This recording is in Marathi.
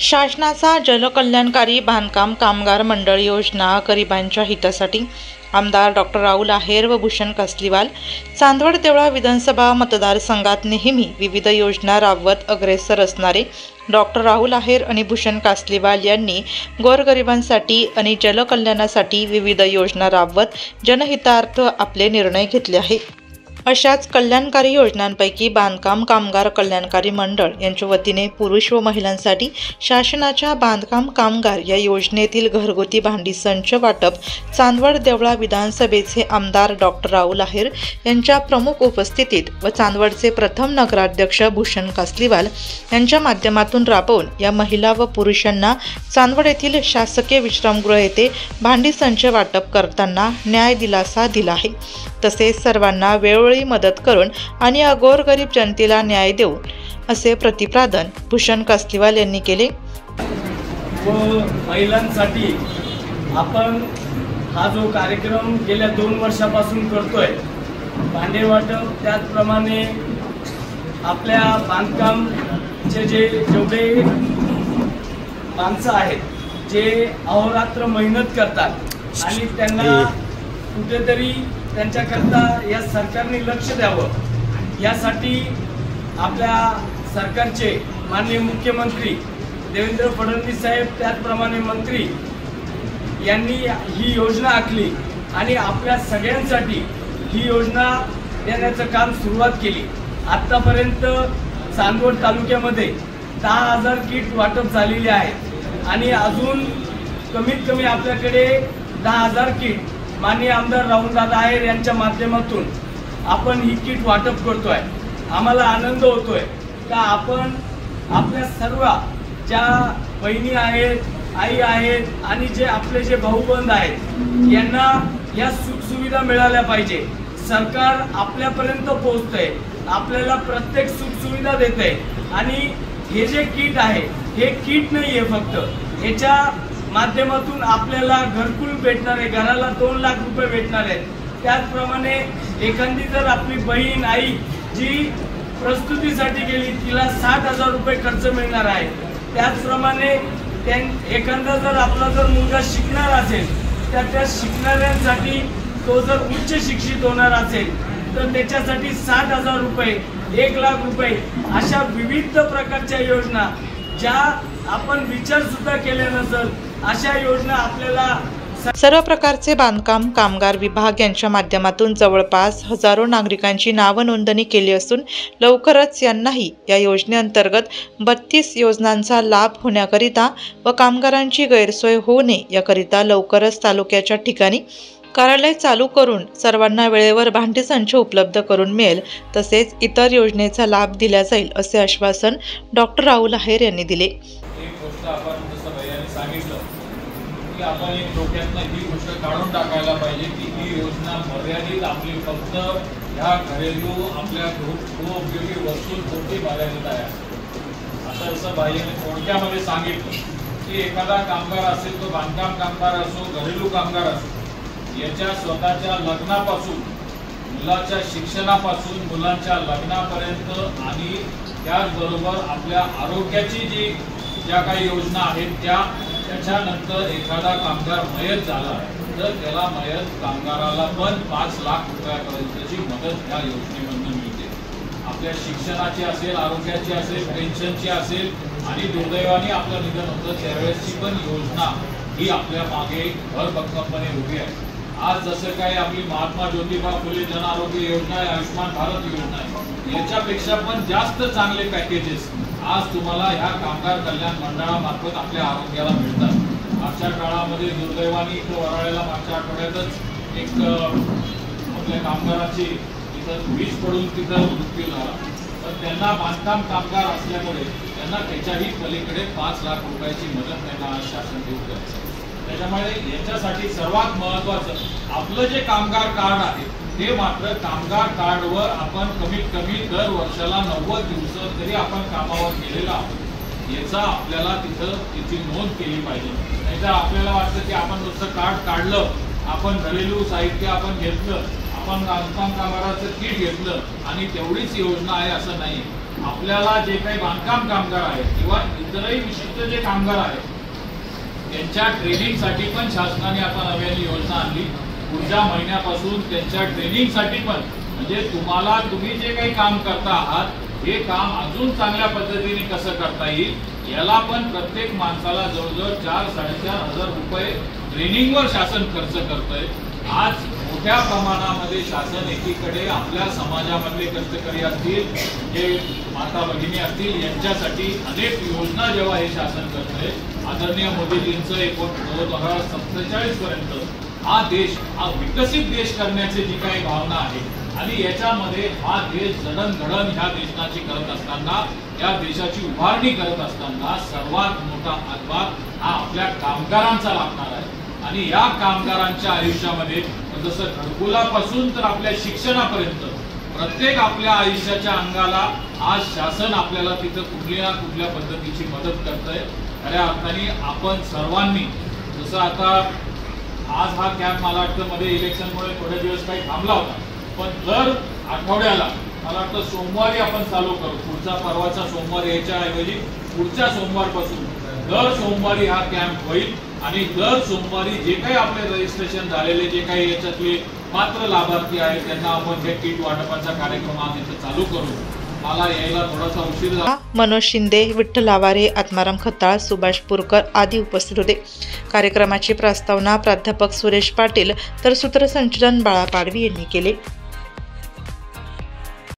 शासनाचा जलकल्याणकारी बांधकाम कामगार मंडळ योजना गरिबांच्या हितासाठी आमदार डॉक्टर राहुल आहेर व भूषण कासलीवाल चांदवड देवळा विधानसभा मतदारसंघात नेहमी विविध योजना राबवत अग्रेसर असणारे डॉक्टर राहुल आहेर आणि भूषण कासलीवाल यांनी गोरगरिबांसाठी आणि जलकल्याणासाठी विविध योजना राबवत जनहितार्थ आपले निर्णय घेतले आहे। अशाच कल्याणकारी योजनांपैकी बांधकाम कामगार कल्याणकारी मंडळ यांच्या वतीने पुरुष व महिलांसाठी शासनाच्या बांधकाम कामगार या योजनेतील घरगुती भांडी संच वाटप चांदवड देवळा विधानसभेचे आमदार डॉक्टर राहुल आहेर यांच्या प्रमुख उपस्थितीत व चांदवडचे प्रथम नगराध्यक्ष भूषण कासलीवाल यांच्या माध्यमातून राबवून या महिला व पुरुषांना चांदवड येथील शासकीय विश्रामगृह येथे भांडी संच वाटप करताना न्याय दिलासा दिला आहे। तसेच सर्वांना वेळोवेळी मदत करून आणि गोरगरीब जनतेला न्याय देऊन असे प्रतिपादन भूषण कासलीवाल यांनी केले। व महिलांसाठी आपण हा जो कार्यक्रम गेल्या 2 वर्षापासून करतोय भांडे वाटप, त्याचप्रमाणे आपल्या बांधकामचे जेवढे माणसं आहेत जे अहोरात्र मेहनत करतात आणि त्यांना कुठेतरी त्यांच्याकरता या सरकारने लक्ष द्यावं यासाठी आपल्या सरकारचे माननीय मुख्यमंत्री देवेंद्र फडणवीस साहेब त्याचप्रमाणे मंत्री यांनी ही योजना आखली आणि आपल्या सगळ्यांसाठी ही योजना देण्याचं काम सुरुवात केली। आत्तापर्यंत चांदवड तालुक्यामध्ये 10,000 किट वाटप झालेले आहेत आणि अजून कमीत कमी आपल्याकडे 10,000 किट माननीय आमदार राहुलदादा आहेर यांच्या माध्यमातून आपण ही किट वाटप करतोय। आम्हाला आनंद होतोय का आपण आपल्या सर्व ज्या बहिणी आहेत, आई आहेत आणि जे आपले जे भाऊबंद आहेत यांना या सुखसुविधा मिळाल्या पाहिजे। सरकार आपल्यापर्यंत पोहोचतंय, आपल्याला प्रत्येक सुखसुविधा देतंय आणि हे जे किट आहे हे किट नाही आहे, फक्त याच्या माध्यमातून आपल्याला घरकुल भेटणार आहे, घराला 2 लाख रुपये भेटणार आहेत। त्याचप्रमाणे एखादी जर आपली बहीण आई जी प्रस्तुतीसाठी गेली तिला 60,000 रुपये खर्च मिळणार आहे। त्याचप्रमाणे एखादा जर आपला जर मुलगा शिकणार असेल तर त्या शिकणाऱ्यांसाठी तो जर उच्च शिक्षित होणार असेल तर त्याच्यासाठी 60,000 रुपये 1 लाख रुपये अशा विविध प्रकारच्या योजना ज्या आपण विचार सुद्धा केले नसेल अशा योजना आपल्याला सर्व प्रकारचे बांधकाम कामगार विभाग यांच्या माध्यमातून जवळपास हजारो नागरिकांची नाव नोंदणी केली असून लवकरच यांनाही या योजनेअंतर्गत 32 योजनांचा लाभ होण्याकरिता व कामगारांची गैरसोय होऊ नये याकरिता लवकरच तालुक्याच्या ठिकाणी कार्यालय चालू करून सर्वांना वेळेवर भांडी संच उपलब्ध करून मिळेल, तसेच इतर योजनेचा लाभ दिला जाईल असे आश्वासन डॉक्टर राहुल आहेर यांनी दिले। आपण एक डोक्यातनं ही गोष्ट काढून टाकायला पाहिजे की ही योजना मर्यादित आपली फक्त ह्या घरेलू आपल्या गृहोपयोगी वस्तूंपुरती मर्यादित आहे। आता जसं बाईने थोडक्यामध्ये सांगितलं की एखादा कामगार असेल तो बांधकाम कामगार असो घरेलू कामगार असो याच्या स्वतःच्या लग्नापासून मुलाच्या शिक्षणापासून मुलांच्या लग्नापर्यंत आणि त्याचबरोबर आपल्या आरोग्याची ज्या काही योजना आहेत त्याच्यानंतर एखादा कामगार मयत झाला तर त्याला मयत कामगाराला पण 5 लाख रुपयापर्यंतची मदत ह्या योजनेमधून मिळते। आपल्या शिक्षणाची असेल, आरोग्याची असेल, पेन्शनची असेल आणि दुर्दैवाने आपलं निधन होतं त्यावेळेसची पण योजना ही आपल्या मागे भरभक्कमपणे उभी आहे। आज जसं काय आपली महात्मा ज्योतिबा फुले जन आरोग्य योजना आहे, आयुष्मान भारत योजना आहे, याच्यापेक्षा पण जास्त चांगले पॅकेजेस आज तुम्हाला ह्या कामगार कल्याण मंडळामार्फत आपल्या आरोग्याला मिळतात। मागच्या काळामध्ये दुर्दैवाने इथं वराळ्याला मागच्या आठवड्यातच एक आपल्या कामगाराची इथं वीज पडून तिथं मृत्यू झाला, तर त्यांना बांधकाम कामगार असल्यामुळे त्यांना त्याच्याही पलीकडे 5 लाख रुपयाची मदत त्यांना आज शासन देऊ द्यायचं। त्याच्यामुळे याच्यासाठी सर्वात महत्त्वाचं आपलं जे कामगार कार्ड आहे ते मात्र कामगार कार्डवर आपण कमीत कमी दर वर्षाला 90 दिवस तरी आपण कामावर गेलेला आहोत याचा आपल्याला तिथं तिची नोंद केली पाहिजे। नाहीतर आपल्याला वाटतं की आपण नुसतं कार्ड काढलं, आपण घरेलू साहित्य आपण घेतलं, आपण बांधकाम कामगाराचं किट घेतलं आणि तेवढीच योजना आहे असं नाही। आपल्याला जे काही बांधकाम कामगार आहेत किंवा इतरही विशिष्ट जे कामगार आहेत त्यांच्या ट्रेनिंगसाठी पण शासनाने आता नव्याने योजना आणली। पुढच्या महिन्यापासून त्यांच्या ट्रेनिंगसाठी पण म्हणजे तुम्ही जे काही काम करता आहात हे काम अजून चांगल्या पद्धतीने कसं करता येईल याला पण प्रत्येक माणसाला जवळजवळ 4-4.5 रुपये ट्रेनिंगवर शासन खर्च करतंय। आज मोठ्या प्रमाणामध्ये शासन एकीकडे आपल्या समाजामधले कष्टकरी असतील, जे माता भगिनी असतील यांच्यासाठी अनेक योजना जेव्हा हे शासन करतंय, आदरणीय मोदीजींचं 2047 पर्यंत हा देश हा विकसित देश करण्याची जी काही भावना आहे आणि याच्यामध्ये हा देश जडणघडण ह्या देशाची करत असताना, या देशाची उभारणी करत असताना सर्वात मोठा हातभार हा आपल्या कामगारांचा लागणार आहे। आणि या कामगारांच्या आयुष्यामध्ये जसं घरकुलापासून तर आपल्या शिक्षणापर्यंत प्रत्येक आपल्या आयुष्याच्या अंगाला आज शासन आपल्याला तिथं कुठल्या ना कुठल्या पद्धतीची मदत करतंय। खऱ्या अर्थाने आपण सर्वांनी जसं आता आज हा कॅम्प मला वाटतं मध्ये इलेक्शनमुळे थोडे दिवस काही थांबला होता, पण दर आठवड्याला मला वाटतं सोमवारी आपण चालू करू। पुढचा परवाचा सोमवार यायच्या ऐवजी पुढच्या सोमवारपासून दर सोमवारी हा कॅम्प होईल आणि दर सोमवारी जे काही आपले रजिस्ट्रेशन झालेले जे काही याच्यातले पात्र लाभार्थी आहेत त्यांना आपण हे किट वाटपाचा कार्यक्रम आज इथे चालू करू। मला यायला थोडासा उशीर झाला। मनोज शिंदे, विठ्ठल आवारे, आत्माराम खताळ, सुभाष पुरकर आदी उपस्थित होते। कार्यक्रमाची प्रस्तावना प्राध्यापक सुरेश पाटील तर सूत्रसंचालन बाळा पाडवी यांनी केले।